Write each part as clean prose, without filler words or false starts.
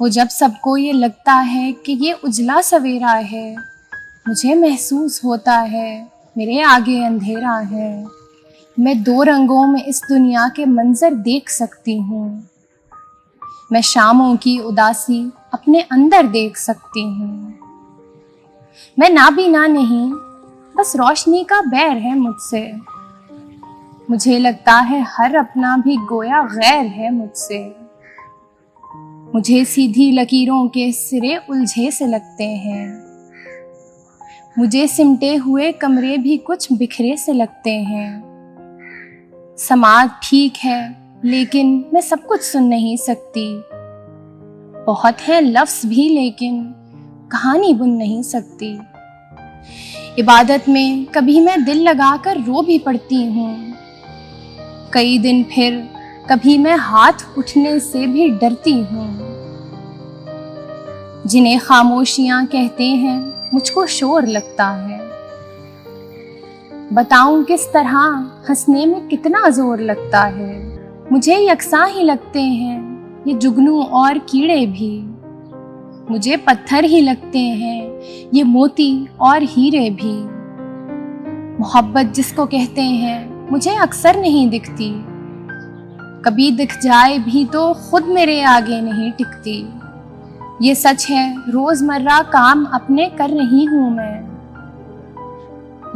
वो जब सबको ये लगता है कि ये उजला सवेरा है, मुझे महसूस होता है मेरे आगे अंधेरा है। मैं दो रंगों में इस दुनिया के मंजर देख सकती हूँ। मैं शामों की उदासी अपने अंदर देख सकती हूँ। मैं नाबीना नहीं, बस रोशनी का बैर है मुझसे। मुझे लगता है हर अपना भी गोया गैर है मुझसे। मुझे सीधी लकीरों के सिरे उलझे से लगते हैं। मुझे सिमटे हुए कमरे भी कुछ बिखरे से लगते हैं। समाज ठीक है, लेकिन मैं सब कुछ सुन नहीं सकती। बहुत हैं लफ्ज़ भी, लेकिन कहानी बुन नहीं सकती। इबादत में कभी मैं दिल लगाकर रो भी पड़ती हूँ। कई दिन फिर कभी मैं हाथ उठने से भी डरती हूँ। जिन्हें खामोशियाँ कहते हैं, मुझको शोर लगता है। बताऊं किस तरह हंसने में कितना जोर लगता है। मुझे यकसा ही लगते हैं ये जुगनू और कीड़े भी। मुझे पत्थर ही लगते हैं ये मोती और हीरे भी। मोहब्बत जिसको कहते हैं, मुझे अक्सर नहीं दिखती। कभी दिख जाए भी तो खुद मेरे आगे नहीं टिकती। ये सच है, रोजमर्रा काम अपने कर रही हूँ मैं।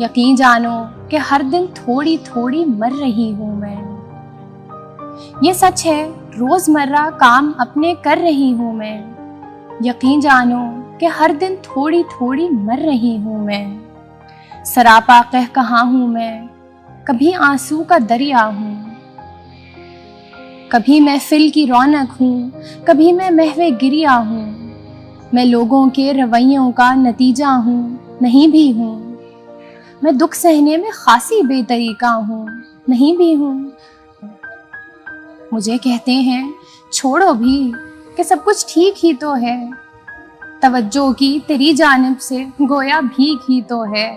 यकीन जानो कि हर दिन थोड़ी थोड़ी मर रही हूँ मैं। ये सच है, रोजमर्रा काम अपने कर रही हूँ मैं। यकीन जानो कि हर दिन थोड़ी थोड़ी मर रही हूँ मैं। सरापा कह कहा हूँ मैं, कभी आंसू का दरिया हूँ। कभी महफिल की रौनक हूँ, कभी मैं महवे गिरिया हूँ। मैं लोगों के रवैयों का नतीजा हूँ, नहीं भी हूँ। मैं दुख सहने में खासी बेतरीका हूँ, नहीं भी हूँ। मुझे कहते हैं छोड़ो भी कि सब कुछ ठीक ही तो है। तवज्जो की तेरी जानिब से गोया भीख ही तो है।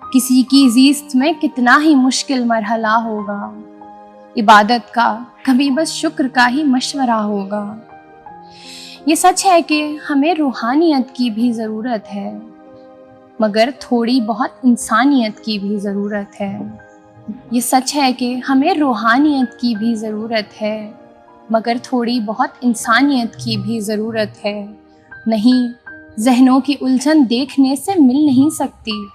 किसी की ज़िस्त में कितना ही मुश्किल मरहला होगा। इबादत का कभी बस शुक्र का ही मशवरा होगा। ये सच है कि हमें रूहानियत की भी ज़रूरत है, मगर थोड़ी बहुत इंसानियत की भी ज़रूरत है। ये सच है कि हमें रूहानियत की भी ज़रूरत है, मगर थोड़ी बहुत इंसानियत की भी ज़रूरत है। नहीं, ज़हनों की उलझन देखने से मिल नहीं सकती।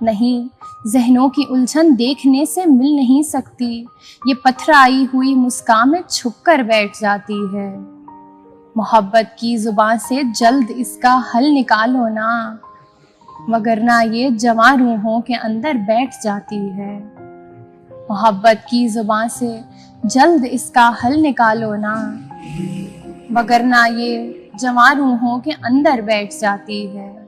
नहीं, ज़हनों की उलझन देखने से मिल नहीं सकती। ये पथराई हुई मुस्कान में छुप कर बैठ जाती है। मोहब्बत की ज़ुबान से जल्द इसका हल निकालो ना, वगरना ये जवां रूहों के अंदर बैठ जाती है। मोहब्बत की ज़ुबान से जल्द इसका हल निकालो ना, वगरना ये जवां रूहों के अंदर बैठ जाती है।